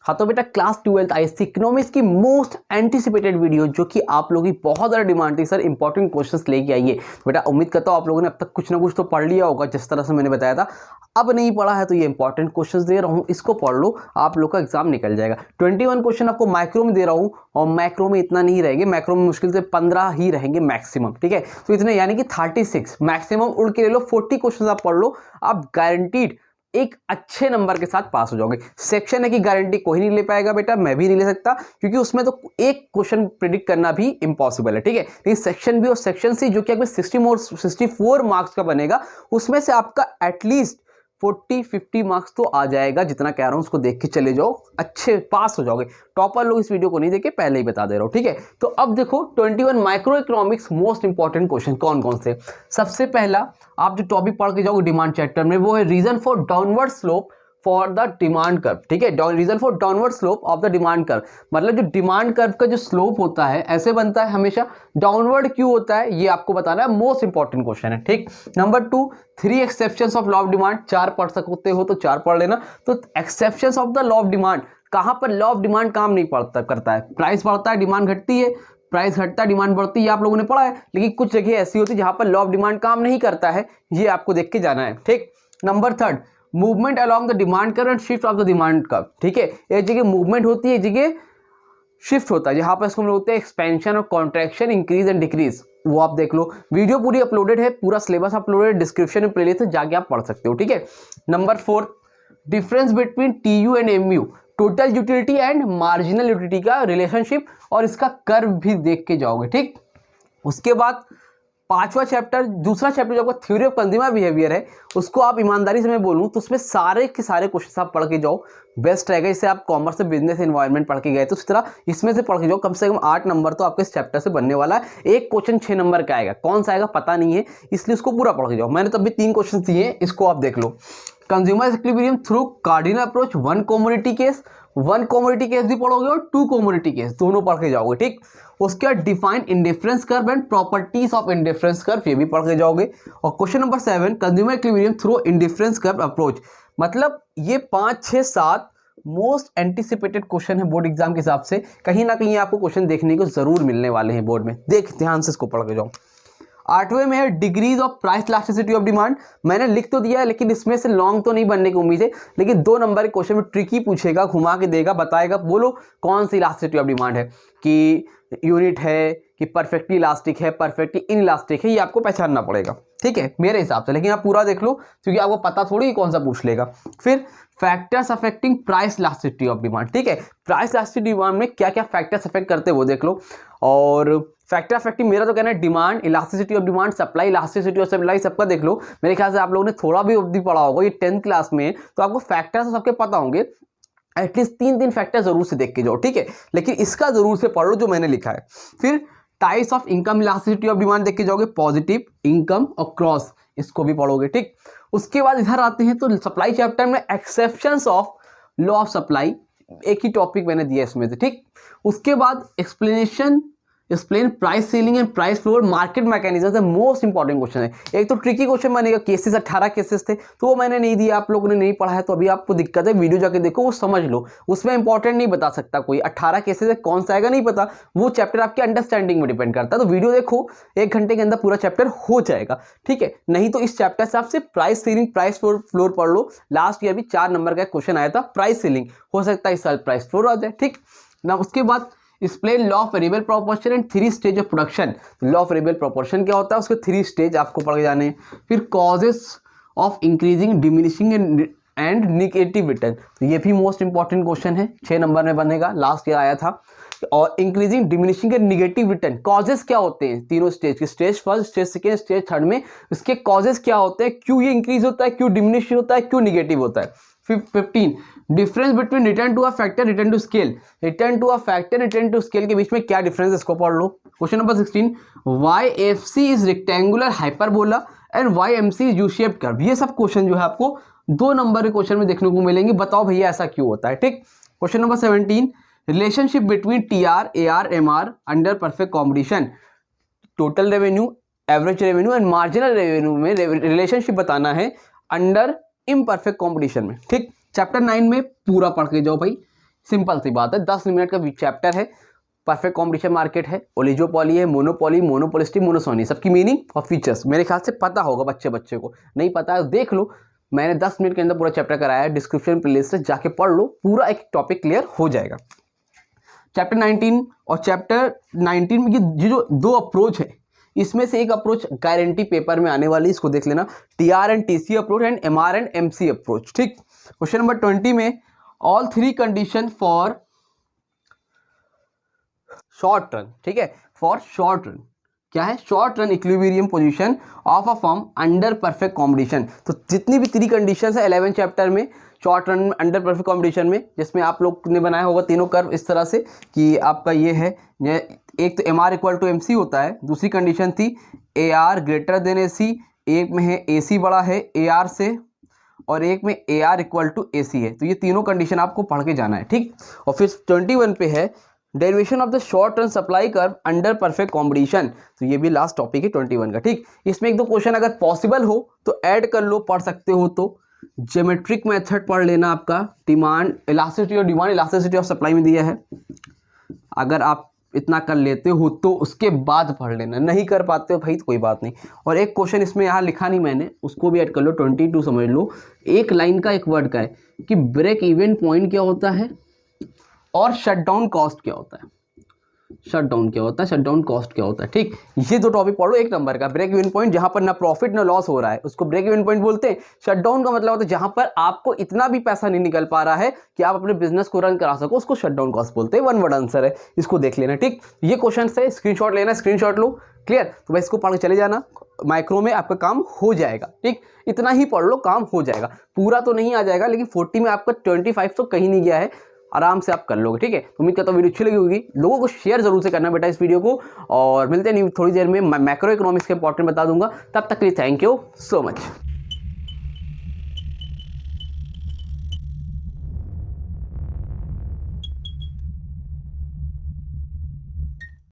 हाँ तो बेटा क्लास 12th आईएससी इकोनॉमिक्स की मोस्ट एंटिसिपेटेड वीडियो जो कि आप लोगों की बहुत ज़्यादा डिमांड थी सर इंपॉर्टेंट क्वेश्चंस लेके आइए। बेटा उम्मीद करता हूँ आप लोगों ने अब तक कुछ ना कुछ तो पढ़ लिया होगा जिस तरह से मैंने बताया था। अब नहीं पढ़ा है तो ये इंपॉर्टेंट क्वेश्चंस दे रहा हूँ, इसको पढ़ लो, आप लोग का एग्जाम निकल जाएगा। 21 क्वेश्चन आपको माइक्रो में दे रहा हूँ और माइक्रो में इतना नहीं रहेंगे, माइक्रो में मुश्किल से 15 ही रहेंगे मैक्सिमम, ठीक है। तो इतने यानी कि 36 मैक्सिमम उड़ के ले लो, 40 क्वेश्चन आप पढ़ लो, आप गारंटीड एक अच्छे नंबर के साथ पास हो जाओगे। सेक्शन है की गारंटी कोई नहीं ले पाएगा बेटा, मैं भी नहीं ले सकता क्योंकि उसमें तो एक क्वेश्चन प्रिडिक्ट करना भी इम्पॉसिबल है, ठीक है। लेकिन सेक्शन बी और सेक्शन सी जो कि आपके 64 मार्क्स का बनेगा, उसमें से आपका एटलीस्ट 40-50 मार्क्स तो आ जाएगा। जितना कह रहा हूं उसको देख के चले जाओ, अच्छे पास हो जाओगे। टॉपर लोग इस वीडियो को नहीं देखे, पहले ही बता दे रहा हूं, ठीक है। तो अब देखो 21 micro economics most important question कौन कौन से। सबसे पहला आप जो टॉपिक पढ़ के जाओगे डिमांड चैप्टर में, वो है reason for downward slope for the demand curve, ठीक है। Reason for downward slope of the demand curve, मतलब जो डिमांड कर्व का जो स्लोप होता है ऐसे बनता है हमेशा, डाउनवर्ड क्यों होता है ये आपको बताना है, मोस्ट इंपॉर्टेंट क्वेश्चन है, ठीक। Number 2 3 exceptions of law of demand, 4 पढ़ सकते हो तो 4 पढ़ लेना। तो exceptions of the law of demand, कहां पर लॉ ऑफ डिमांड काम नहीं करता है, प्राइस बढ़ता है डिमांड घटती है, प्राइस घटता है डिमांड बढ़ती है, आप लोगों ने पढ़ा है। लेकिन कुछ जगह ऐसी होती है जहां पर लॉ ऑफ डिमांड काम नहीं करता है, ये आपको देख के जाना है, ठीक। Number 3 movement along the demand curve and shift of the demand curve, ठीक है। एक जगह मूवमेंट होती है, एक जगह शिफ्ट होता है, जहां पर इसको हम लोग होते हैं एक्सपेंशन और कॉन्ट्रैक्शन, इंक्रीज एंड डिक्रीज, वो आप देख लो। वीडियो पूरी अपलोडेड है, पूरा सिलेबस अपलोडेड, डिस्क्रिप्शन में प्लेलिस्ट है, जाके आप पढ़ सकते हो, ठीक है। Number 4 difference between TU and MU, total utility and marginal utility का रिलेशनशिप, और इसका कर्व भी देख के जाओगे, ठीक। उसके बाद 5वां चैप्टर, दूसरा चैप्टर जो आपका थ्योरी ऑफ कंज्यूमर बिहेवियर है, उसको आप ईमानदारी से मैं बोलूं तो उसमें सारे के सारे क्वेश्चन आप पढ़ के जाओ, बेस्ट रहेगा। जैसे आप कॉमर्स से बिजनेस एनवायरनमेंट पढ़ के गए तो उस तरह इसमें से पढ़ के जाओ, कम से कम 8 नंबर तो आपके इस चैप्टर से बनने वाला है। एक क्वेश्चन 6 नंबर का आएगा, कौन सा आएगा पता नहीं है, इसलिए उसको पूरा पढ़ के जाओ। मैंने तब भी 3 क्वेश्चन दिए हैं, इसको आप देख लो। Consumer equilibrium through cardinal approach, 1 commodity case, 1 commodity case भी पढ़ोगे और 2 कमोडिटी केस दोनों पढ़ के जाओगे, ठीक। उसके बाद define indifference curve and properties of indifference curve, ये भी पढ़ के जाओगे। और question number 7 consumer equilibrium through indifference curve approach, मतलब ये 5, 6, 7 मोस्ट एंटिसिपेटेड क्वेश्चन है बोर्ड एग्जाम के हिसाब से। कहीं ना कहीं आपको क्वेश्चन देखने को जरूर मिलने वाले हैं बोर्ड में, देख ध्यान से इसको पढ़ के जाओ। 8वें में है degrees of price elasticity of demand, मैंने लिख तो दिया है लेकिन इसमें से लॉन्ग तो नहीं बनने की उम्मीद है, लेकिन 2 नंबर के क्वेश्चन में ट्रिकी पूछेगा, घुमा के देगा, बताएगा, बोलो कौन सी इलास्टिसिटी ऑफ डिमांड है, कि यूनिट है कि परफेक्टली इलास्टिक है, परफेक्टली इन इलास्टिक है, ये आपको पहचानना पड़ेगा, ठीक है, मेरे हिसाब से। लेकिन आप पूरा देख लो क्योंकि आपको पता थोड़ी कौन सा पूछ लेगा। फिर factors affecting price elasticity of demand, ठीक है, प्राइस इलास्टिसिटी डिमांड में क्या क्या फैक्टर्स अफेक्ट करते हैं वो देख लो। और फैक्टर अफेक्टिंग मेरा तो कहना है demand, elasticity of demand, supply elasticity of supply, सबका देख लो। मेरे ख्याल से आप लोगों ने थोड़ा भी अवधि पढ़ा होगा ये 10th क्लास में, तो आपको फैक्टर्स सबके पता होंगे। एटलीस्ट 3 फैक्टर जरूर से देख के जाओ, ठीक है, लेकिन इसका जरूर से पढ़ लो जो मैंने लिखा है। फिर types of income elasticity of demand देख के जाओगे, पॉजिटिव, इनकम और क्रॉस, इसको भी पढ़ोगे, ठीक। उसके बाद इधर आते हैं तो सप्लाई चैप्टर में exceptions of law of supply, एक ही टॉपिक मैंने दिया इसमें से, ठीक। उसके बाद explain price ceiling and price floor market mechanism, most important question है। एक तो ट्रिकी क्वेश्चन बनेगा, केसेस 18 केसेस थे तो वो मैंने नहीं दिया, आप लोगों ने नहीं पढ़ा है तो अभी आपको दिक्कत है, वीडियो जाके देखो, वो समझ लो, उसमें इंपॉर्टेंट नहीं बता सकता कोई, 18 केसेस है, कौन सा आएगा नहीं पता, वो चैप्टर आपके अंडरस्टैंडिंग में डिपेंड करता है। तो वीडियो देखो, 1 घंटे के अंदर पूरा चैप्टर हो जाएगा, ठीक है। नहीं तो इस चैप्टर से आपसे प्राइस सीलिंग प्राइस फ्लोर पढ़ लो, लास्ट ईयर भी 4 नंबर का क्वेश्चन आया था प्राइस सीलिंग, हो सकता है इस साल प्राइस फ्लोर आ जाए, ठीक ना। उसके बाद explain law of variable proportion and 3 stage of production, law of variable proportion क्या होता है, उसके 3 स्टेज आपको पढ़ के जाने हैं। फिर causes of increasing diminishing and negative return, ये भी मोस्ट इंपॉर्टेंट क्वेश्चन है, 6 नंबर में बनेगा, लास्ट ईयर आया था। और increasing diminishing and negative return, causes क्या होते हैं तीनों स्टेज के, stage first, stage second, stage third में इसके कॉजेस क्या होते हैं, क्यों ये इंक्रीज होता है, क्यों डिमिनिश होता है, क्यों निगेटिव होता है। 15 difference between return to a factor, return to scale, return to a factor, return to scale के बीच में क्या डिफरेंस है, इसको पढ़ लो। Question number 16 Y F C is rectangular hyperbola and Y M C is U shaped curve, ये सब क्वेश्चन जो है आपको 2 नंबर के क्वेश्चन में देखने को मिलेंगे, बताओ भैया ऐसा क्यों होता है, ठीक। Question number 17 relationship between T R, A R, M R under perfect competition, total revenue, average revenue and marginal revenue में रिलेशनशिप बताना है अंडर इम्परफेक्ट कॉम्पिटिशन में, ठीक। चैप्टर 9 में पूरा पढ़ के जाओ भाई, सिंपल सी बात है, 10 मिनट का चैप्टर है। परफेक्ट कॉम्पिटिशन मार्केट है, ओलिगोपॉली है, मोनोपॉली, मोनोपोलिस्टिक, मोनोसोनी, सबकी मीनिंग और फीचर्स मेरे ख्याल से पता होगा बच्चे को। नहीं पता है देख लो, मैंने 10 मिनट के अंदर पूरा चैप्टर कराया है, डिस्क्रिप्शन प्लेलिस्ट से जाके पढ़ लो, पूरा एक टॉपिक क्लियर हो जाएगा। चैप्टर 19 और चैप्टर 19 में ये जो दो अप्रोच है, इसमें से एक अप्रोच गारंटी पेपर में आने वाली, इसको देख लेना, TR and TC approach and MR and MC approach. ठीक, क्वेश्चन नंबर 20 में all 3 condition for short run, ठीक है, फॉर शॉर्ट रन क्या है, short run equilibrium position of a firm under perfect competition. तो जितनी भी 3 कंडीशंस है 11 चैप्टर में short run under perfect competition में, जिसमें आप लोग ने बनाया होगा तीनों कर्व इस तरह से कि आपका ये है, एक तो M R equal to M C होता है, दूसरी कंडीशन थी A R greater than A C, एक में है ए सी बड़ा है ए आर से, और एक में ए आर इक्वल टू ए सी है। तो ये तीनों कंडीशन आपको पढ़ के जाना है। ठीक, और फिर 21 पे है derivation of the short run supply curve under perfect competition. तो ये भी लास्ट टॉपिक है 21 का। ठीक, इसमें एक दो क्वेश्चन अगर पॉसिबल हो तो ऐड कर लो, पढ़ सकते हो तो ज्योमेट्रिक मेथड पढ़ लेना, आपका डिमांड इलास्टिसिटी और डिमांड इलास्टिसिटी ऑफ सप्लाई में दिया है, अगर आप इतना कर लेते हो तो उसके बाद पढ़ लेना, नहीं कर पाते हो भाई तो कोई बात नहीं। और एक क्वेश्चन इसमें यहाँ लिखा नहीं मैंने, उसको भी ऐड कर लो, 22 समझ लो, एक लाइन का एक वर्ड का है कि ब्रेक इवन पॉइंट क्या होता है और शटडाउन कॉस्ट क्या होता है, शटडाउन क्या होता है, शटडाउन कॉस्ट क्या होता है। ठीक, ये दो टॉपिक पढ़ो, एक नंबर का ब्रेक इवन पॉइंट, जहां पर ना प्रॉफिट ना लॉस हो रहा है उसको ब्रेक इवन पॉइंट बोलते हैं। शटडाउन का मतलब होता है जहां पर आपको इतना भी पैसा नहीं निकल पा रहा है कि आप अपने बिजनेस को रन करा सको, उसको शटडाउन कॉस्ट बोलते हैं। 1 वर्ड आंसर है, इसको देख लेना। ठीक, ये क्वेश्चन है, स्क्रीनशॉट लेना, स्क्रीनशॉट लो, क्लियर। तो भाई इसको पढ़ के चले जाना, माइक्रो में आपका काम हो जाएगा। ठीक, इतना ही पढ़ लो, काम हो जाएगा, पूरा तो नहीं आ जाएगा लेकिन 40 में आपका 25 तो कहीं नहीं गया है, आराम से आप कर लोगे। ठीक है, उम्मीद करता हूँ वीडियो अच्छी लगी होगी, लोगों को शेयर जरूर से करना बेटा इस वीडियो को, और मिलते हैं थोड़ी देर में मैक्रो इकोनॉमिक्स के इंपॉर्टेंट बता दूंगा। तब तक के लिए थैंक यू सो मच।